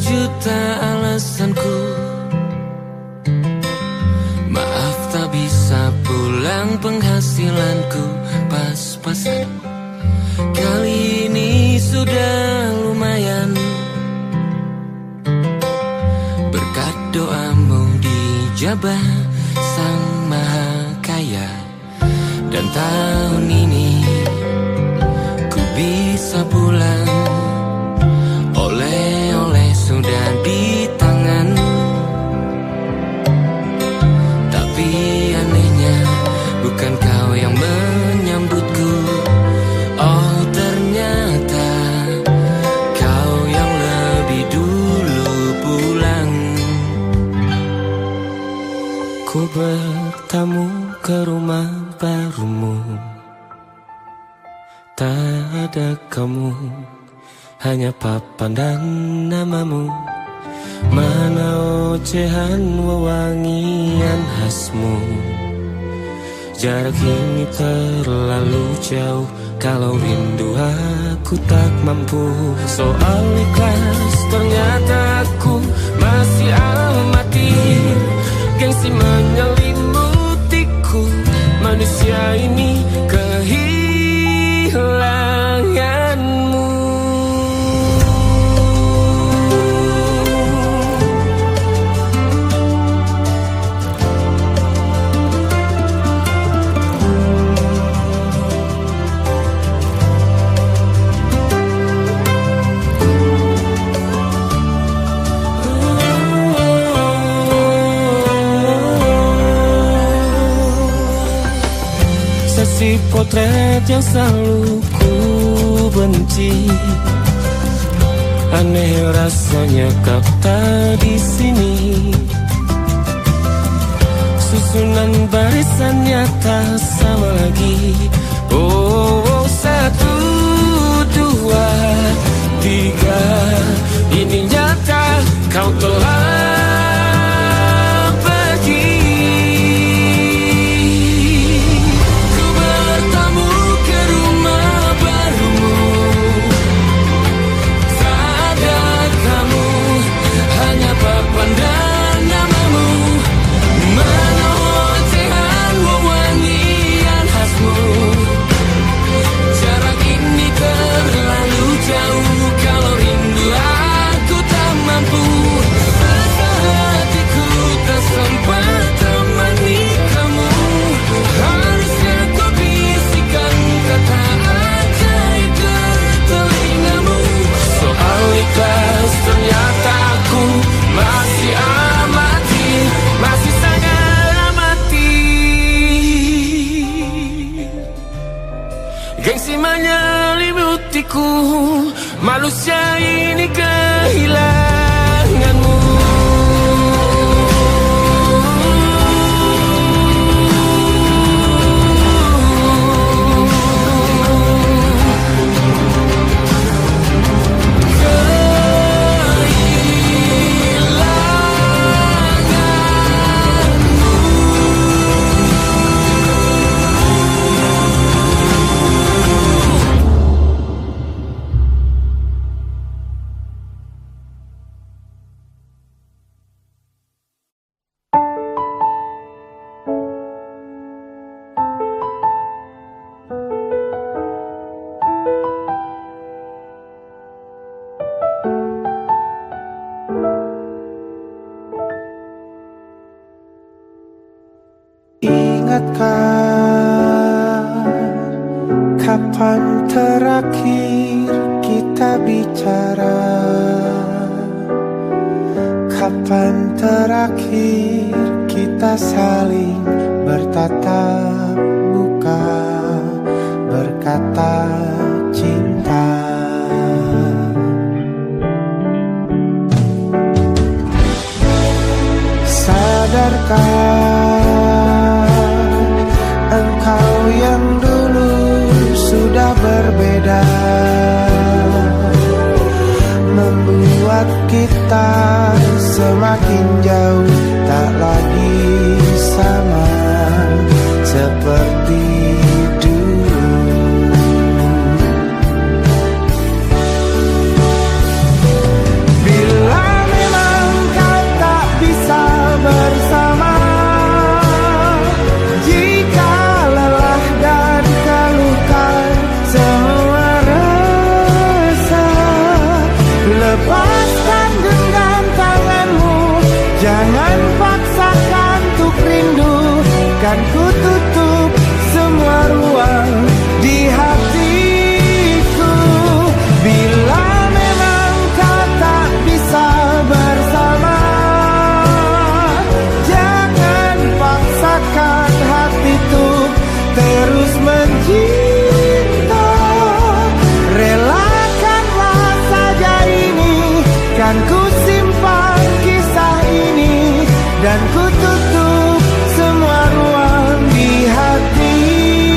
berjuta alasanku. Maaf tak bisa pulang, penghasilanku pas-pasan. Kali ini sudah lumayan, berkat doamu dijabah Sang Maha Kaya. Dan tahun ini ku bisa pulang, oleh-oleh sudah di tangan. Tapi anehnya bukan kau yang menyambutku. Oh ternyata kau yang lebih dulu pulang. Ku bertamu ke rumah barumu, tak ada kamu, hanya papan dan namamu. Mana ocehan wewangian khasmu. Jarak ini terlalu jauh, kalau rindu aku tak mampu. Soal ikhlas ternyata aku masih amati. Gengsi menyelimutiku, manusia ini kehilanganmu. Si potret yang selalu ku benci, aneh rasanya kau tak di sini. Susunan barisannya tak sama lagi. Oh, 1, 2, 3, ini nyata kau telah ternyata aku masih amati, masih sangat amati. Gengsi menyelimutiku, manusia ini kehilanganmu. Kapan terakhir kita bicara? Kapan terakhir kita saling bertatap muka, berkata cinta? Sadarkah engkau yang dulu sudah berbeda, membuat kita semakin jauh, tak lagi sama seperti dulu. Bila Lepaskan genggam tanganmu, jangan paksakan untuk rindu. Kan ku tutup semua ruang di hatiku. Bila memang kau tak bisa bersama, jangan paksakan hati tuh terus mencinta. Relakanlah saja ini, kan ku simpan kisah ini, dan ku tutup semua ruang di hatiku.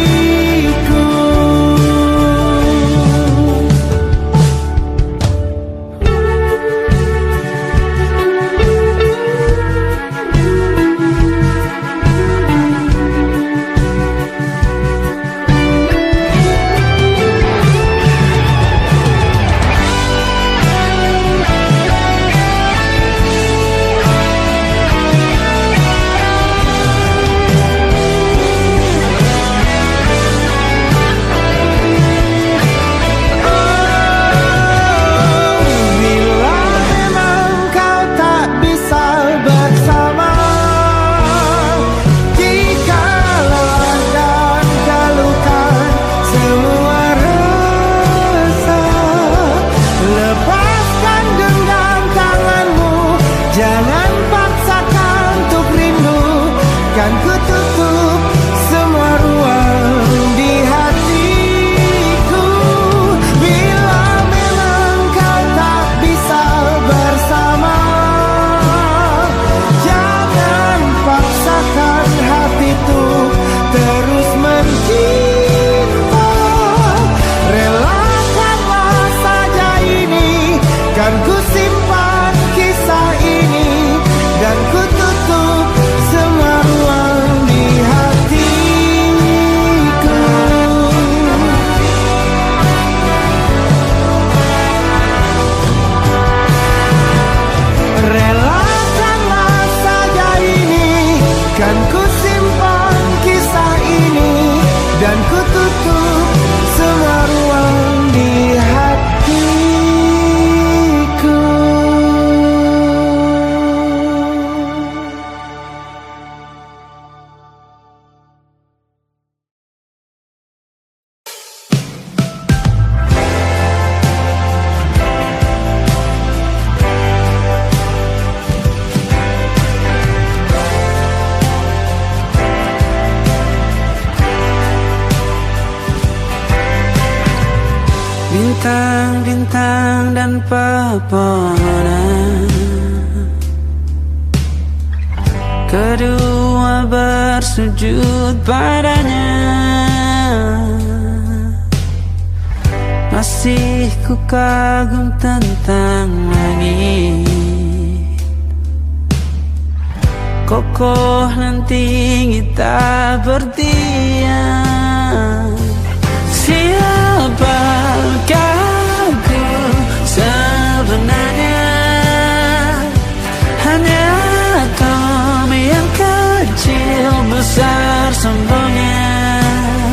Bintang-bintang dan pepohonan, kedua bersujud padanya. Masih ku kagum tentang langit, kokoh dan tinggi tak berdiam. Siapakah aku sebenarnya? Hanya kaum yang kecil besar sombongnya.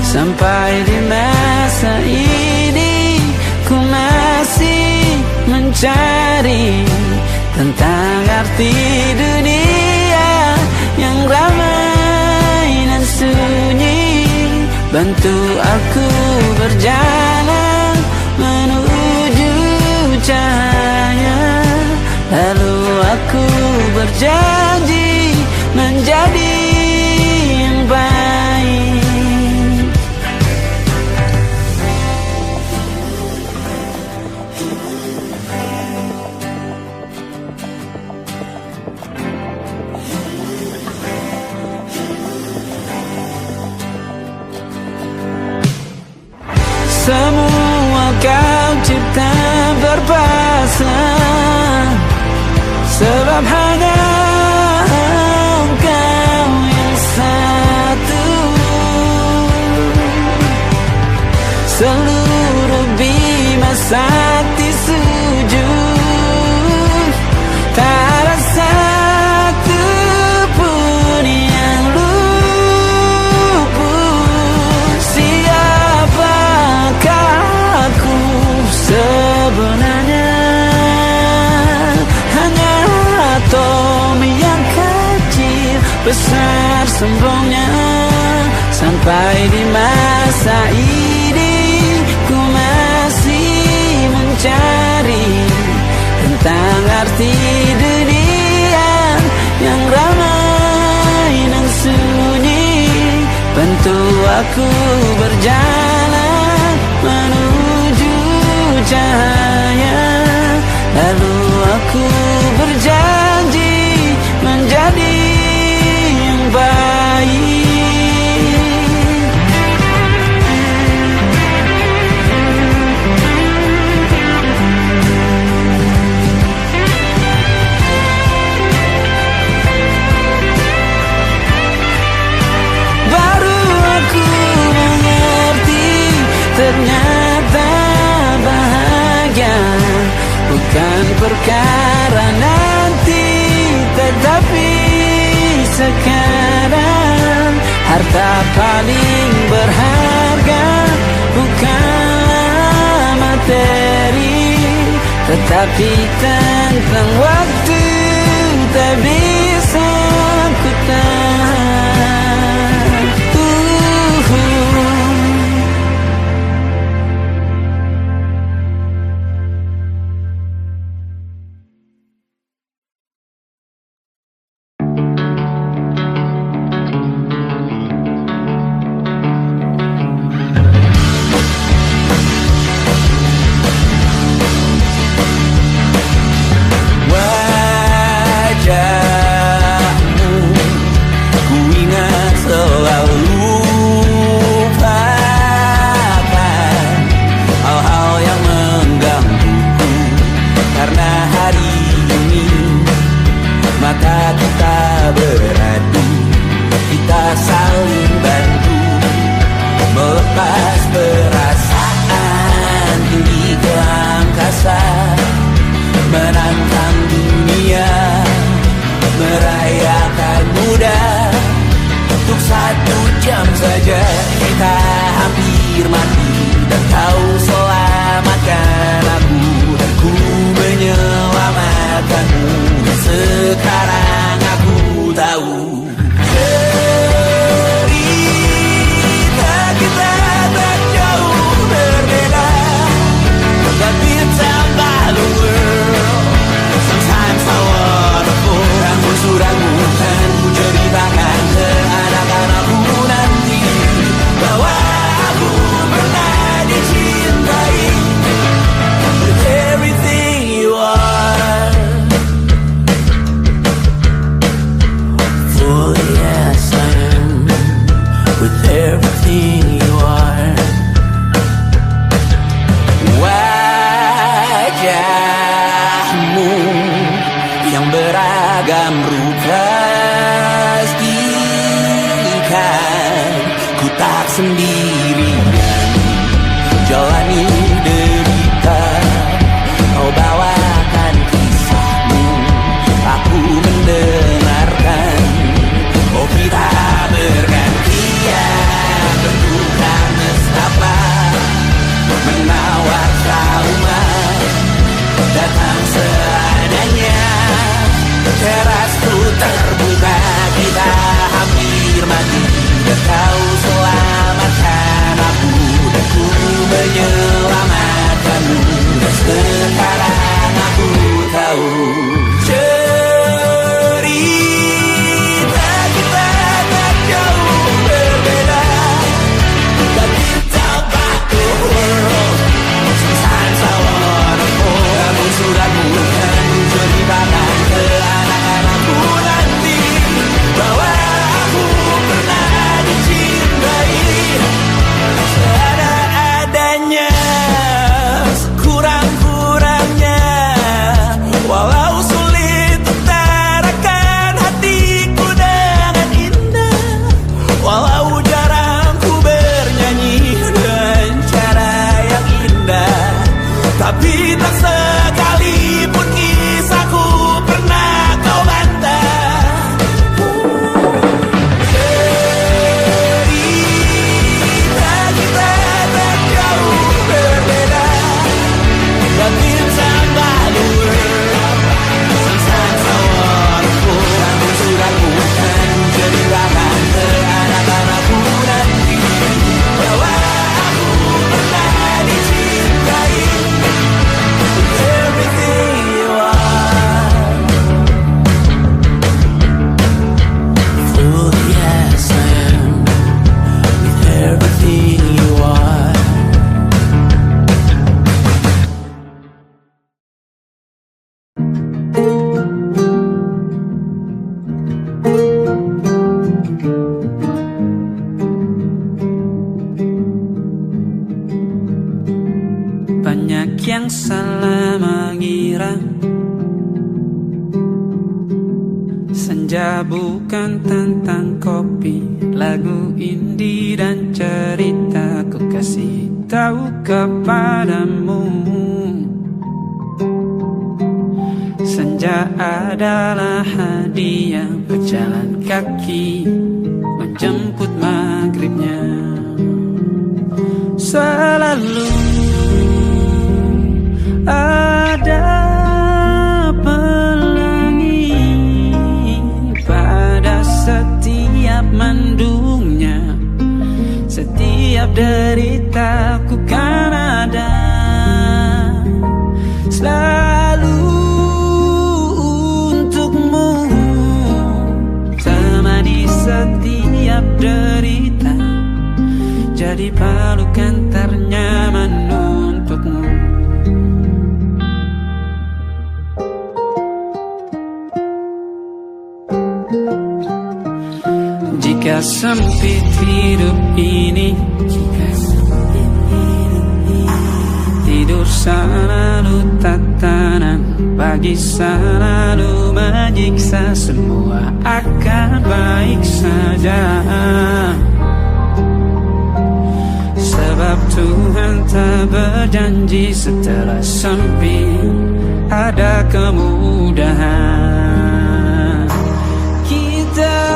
Sampai di masa ini ku masih mencari tentang arti dunia yang ramai dan sunyi. Bantu aku berjalan menuju cahaya, lalu aku berjanji menjadi yang baik. Semua kau cipta berpasang, sebab hanya Engkau yang satu. Seluruh bima sakti sujud, tak ada satu pun yang luput. Siapakah aku sebenarnya? besar sombongnya. Sampai di masa ini ku masih mencari tentang arti dunia yang ramai dan sunyi. Bantu aku berjalan menuju cahaya, lalu aku berjanji menjadi yang baik. Ternyata bahagia bukan perkara nanti, tetapi sekarang. Harta paling berharga bukanlah materi, tetapi tentang waktu tak bisa ku tahan. Terbuka, kita hampir mati, dan kau selamatkan salah mengira. Senja bukan tentang kopi, lagu indie dan cerita ku kasih tahu kepadamu. Senja adalah hadiah berjalan kaki menjemput maghribnya. Selalu ada pelangi pada setiap mendungnya. Setiap deritaku kan ada selalu untukmu. Temani setiap derita, jadi pelukan ternyaman untukmu. Jika sempit hidup ini, tidur selalu tatanan, pagi selalu menyiksa, semua akan baik saja. Sebab Tuhan tak berjanji setelah sempit ada kemudahan. Kita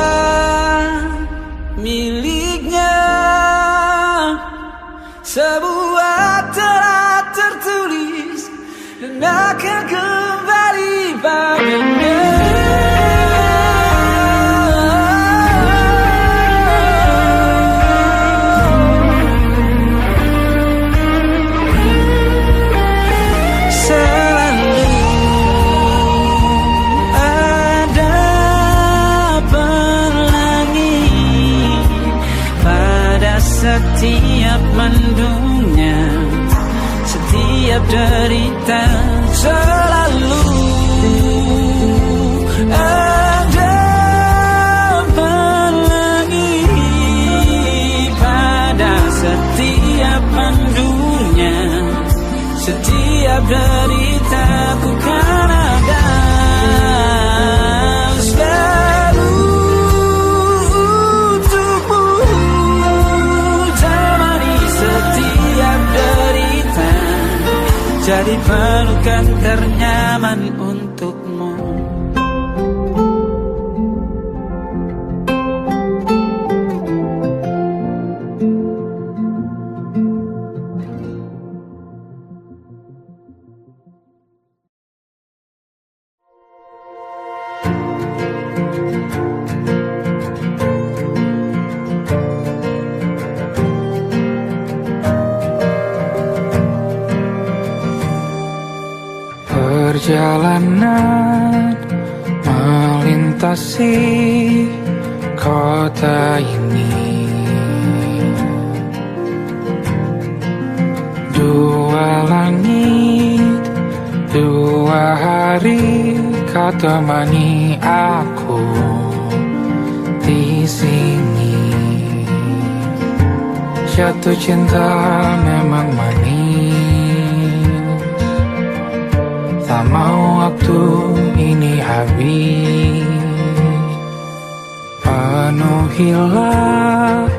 miliknya sebuah telah tertulis dan akan kembali padanya. Setiap mendungnya, setiap derita, selalu ada pelangi pada setiap mendungnya. Setiap derita ku kan ada jadi pelukan ternyaman untukmu. Perjalanan melintasi kota ini, dua langit, dua hari kau temani aku di sini. Jatuh cinta memang manis, tak mau waktu ini habis. Penuhilah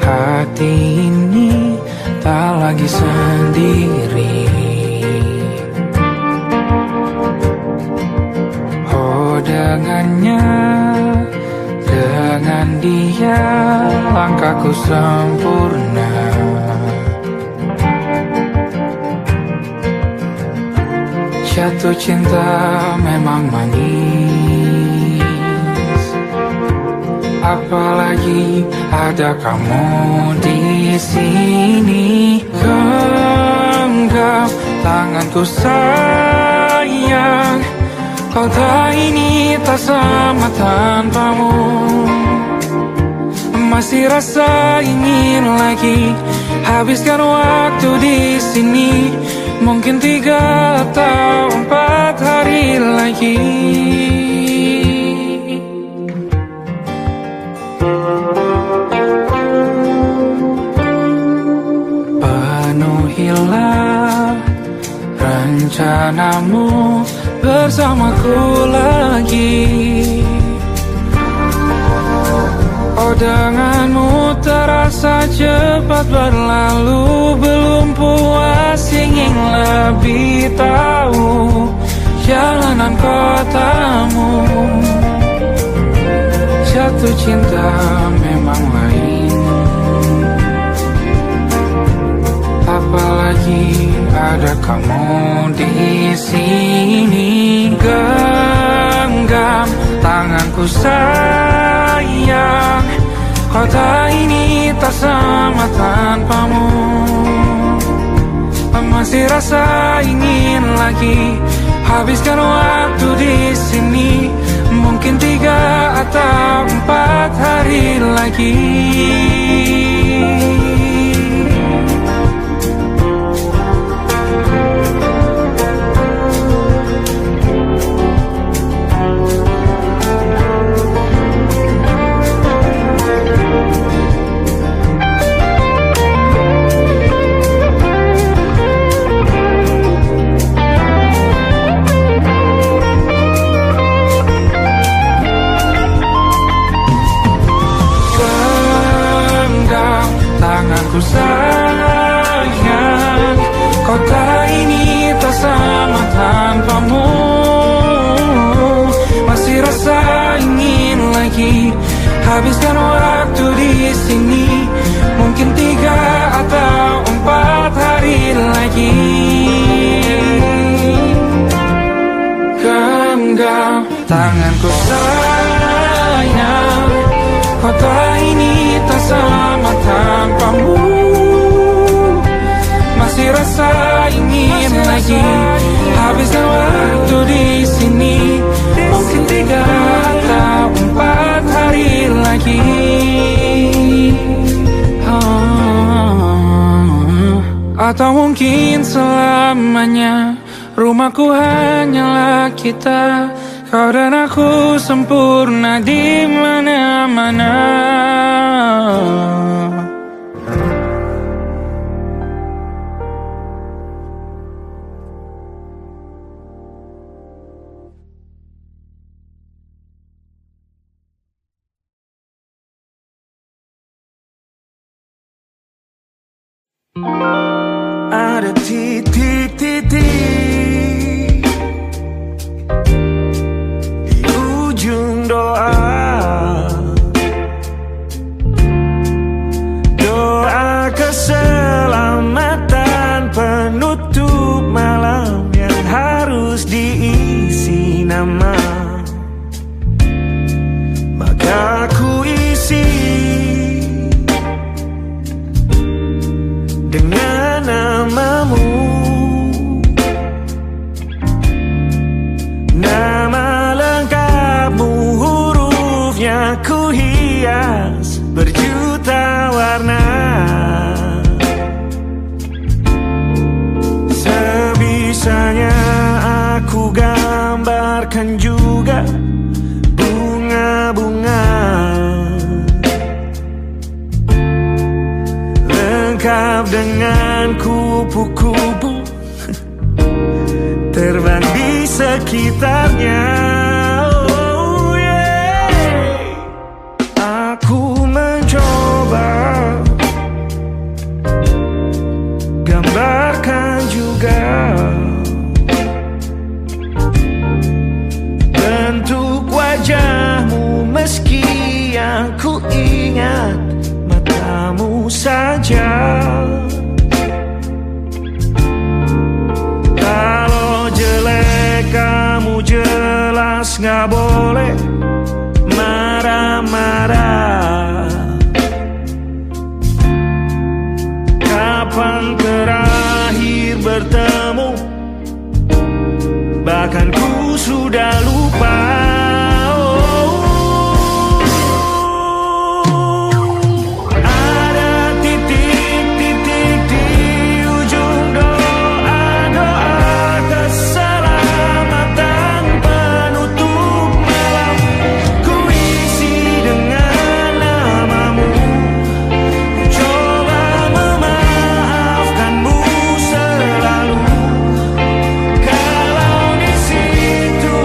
hati ini, tak lagi sendiri. Oh dengannya, dengan dia langkahku sempurna. Jatuh cinta memang manis, apalagi ada kamu di sini. Genggam tanganku sayang, kau tak ini tak sama tanpamu. Masih rasa ingin lagi habiskan waktu di sini. Mungkin 3 atau 4 hari lagi. Penuhilah bersamaku lagi. Oh, denganmu terasa cepat berlalu, belum puas ingin lebih tahu jalanan kotamu. Jatuh cinta memang lain, apalagi ada kamu di sini. Genggam tanganku sayang, kota ini tak sama tanpamu. Masih rasa ingin lagi habiskan waktu di sini. Mungkin 3 atau 4 hari lagi. Tanganku sayang, kota ini tak sama tanpamu. Masih rasa ingin lagi habiskan waktu di sini. Mungkin 3 atau 4 hari lagi. Genggam tanganku sayang, kota ini tak sama tanpamu. Masih rasa ingin lagi habiskan waktu di sini. Mungkin 3 atau 4 hari lagi. Atau mungkin selamanya. Rumahku hanyalah kita, kau dan aku sempurna di mana-mana. Ada titik-titik di ujung doa, doa keselamatan penutup malam yang harus diisi nama. Maka ku isi dengan namamu, nama lengkapmu, hurufnya ku hias berjuta warna. Sebisanya aku gambarkan juga bunga-bunga lengkap dengan kupu-kupu terbang di sekitarnya. Oh yeah. Aku mencoba gambarkan juga bentuk wajahmu, meski yang ku ingat matamu saja. Kalau jelek kamu jelas gak boleh marah-marah. Kapan terakhir bertemu, bahkan ku sudah lupa. Itu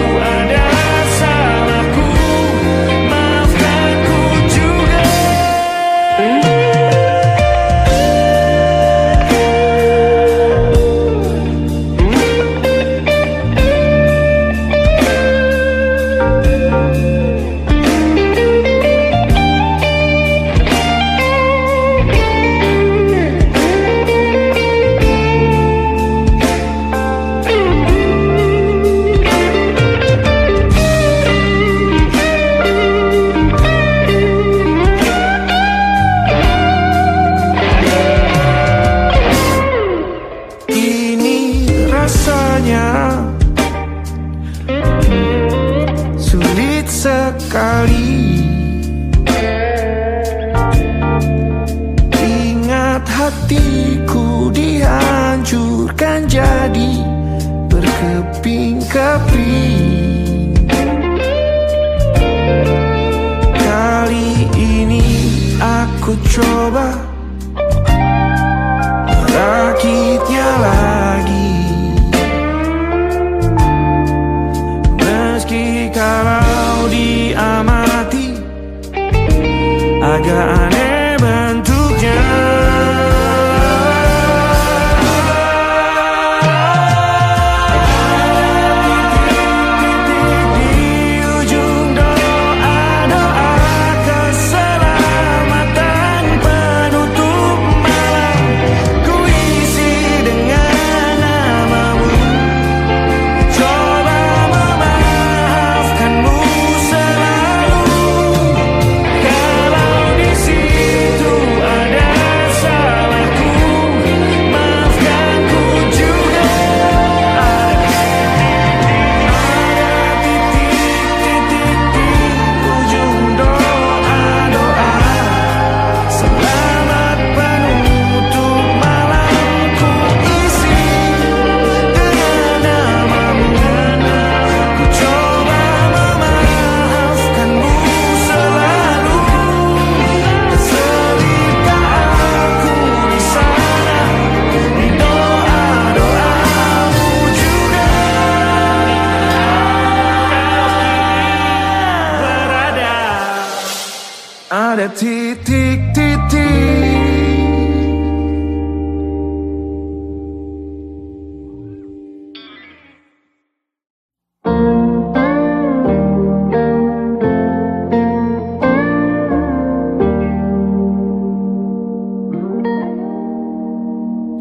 kali. Ingat hatiku dihancurkan jadi berkeping-keping. Kali ini aku coba merakitnya lagi. Meski kalau diamati agak aneh bentuknya. Ada titik-titik.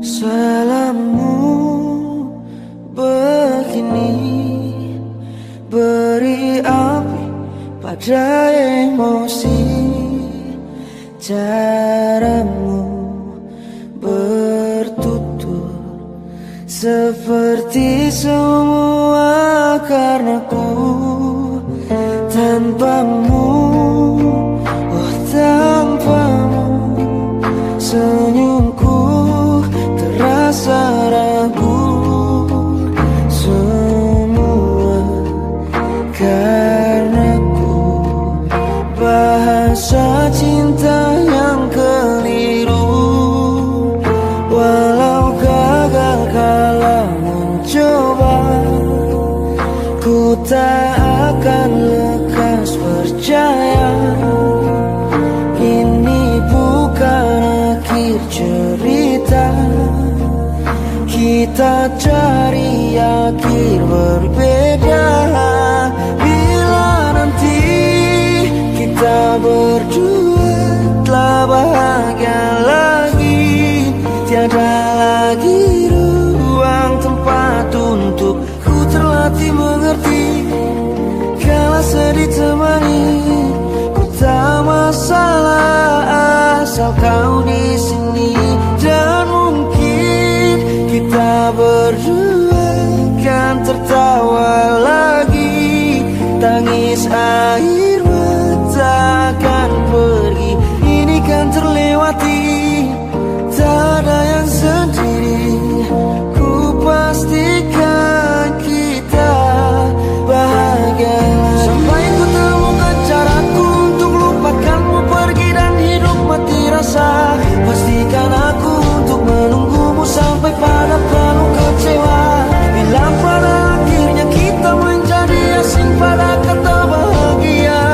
Salahmu begini, beri api pada emosi. Caramu bertutur seperti semua karenaku. Tanpamu, oh tanpamu, senyumku terasa ragu. Semua karenaku, bahasa cinta yang keliru. Walau gagal kala mencoba, ku tak akan lekas percaya. Ini bukan akhir cerita, kita cari akhir berbeda. Bila nanti kita berdua telah bahagia lagi, tiada lagi ruang tempat untuk ku terlatih mengerti. Kala sedih temani, ku tak masalah asal kau di sini. Dan mungkin kita berdua kan tertawa lagi, tangis air takkan pergi, ini kan terlewati. Tak ada yang sendiri, ku pastikan kita bahagia. Sampai ku temukan caraku untuk lupakanmu pergi dan hidup mati rasa. Pastikan aku untuk menunggumu sampai pada penuh kecewa. Bila pada akhirnya kita menjadi asing pada kata bahagia,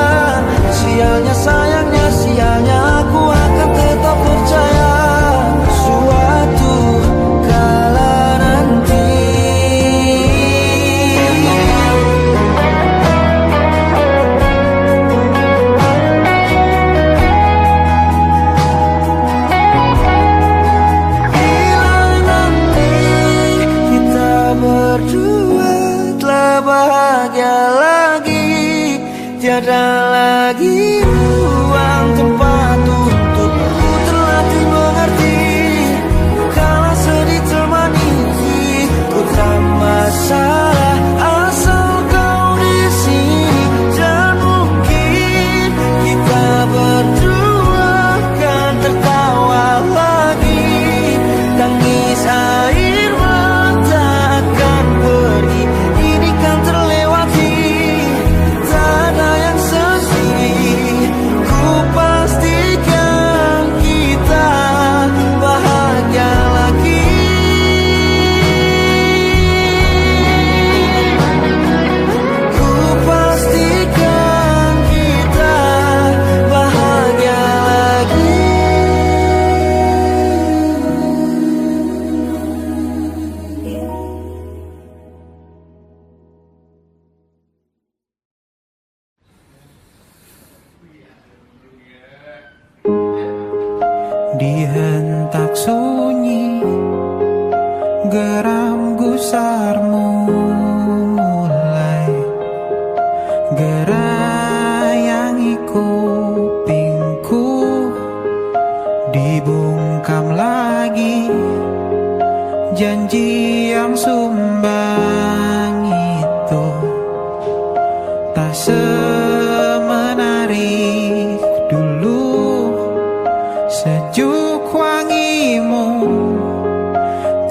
sialnya sayangnya sialnya aku akan tetap percaya. Suatu kala nanti bila nanti kita berdua telah bahagia lagi, tiada lagi ruang tempat untuk ku terlatih mengerti. Kala sedih temani, ku tak masalah asal kau di sini. Dan mungkin Dihentak sunyi, geram gusarmu mulai gerayangi kupingku. Dibungkam lagi janji yang sumbang itu, tak semenarik dulu. Sejuk wangimu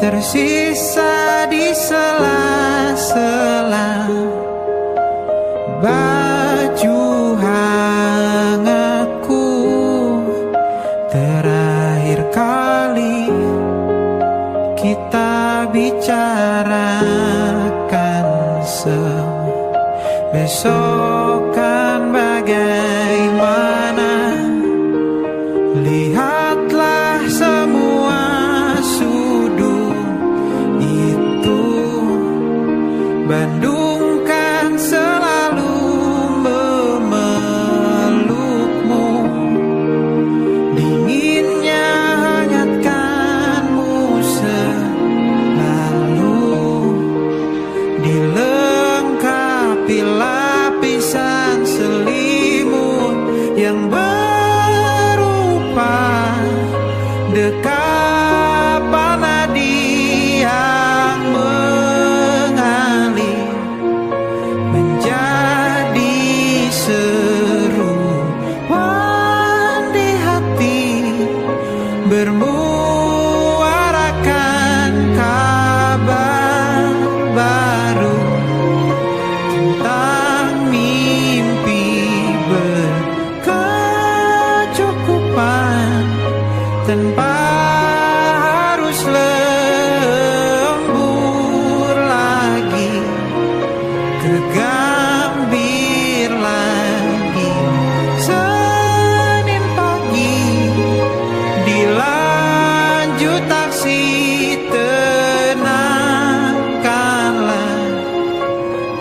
tersisa di sela-sela baju hangatku. Terakhir kali kita bicarakan besok kan bagaimana. Lihatlah semua sudut itu, Bandung kan selalu memelukmu. Dinginnya hangatkanmu selalu, dilengkapi lapisan selimut yang dekapan nadi yang mengalir menjadi seruan di hati, bermuarakan kabar baru tentang mimpi berkecukupan tanpa harus lembur lagi, kegambir lagi. Senin pagi dilanjut taksi, tenangkanlah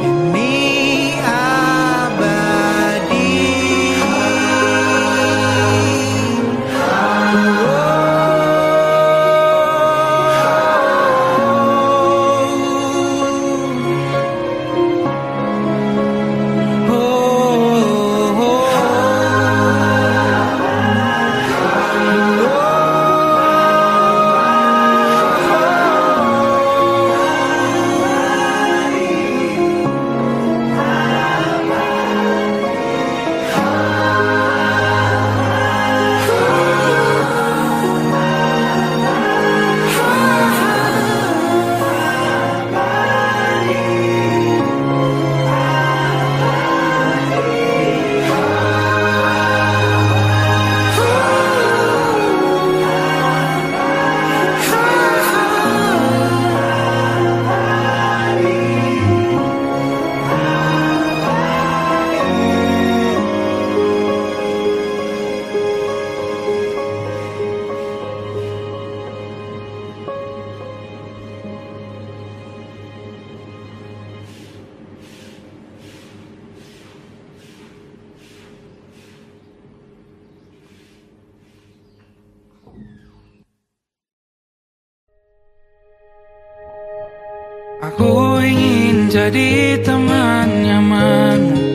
ini abadi. Aku ingin jadi teman nyamanmu,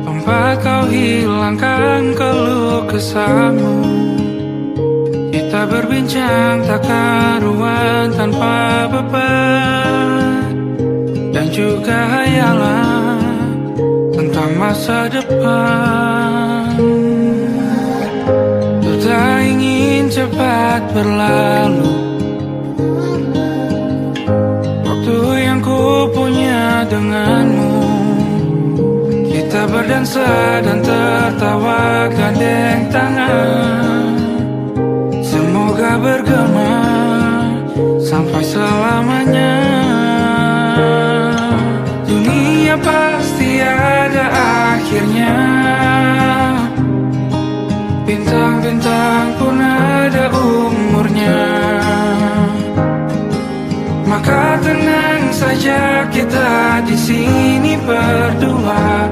tempat kau hilangkan keluh kesahmu. Kita berbincang tak karuan tanpa beban, dan juga hayalan tentang masa depan. Ku tak ingin cepat berlalu ku punya denganmu. Kita berdansa dan tertawa gandeng tangan, semoga bergema sampai selamanya. Dunia pasti ada akhirnya, bintang-bintang pun ada umurnya. Maka tenang saja kita di sini berdua.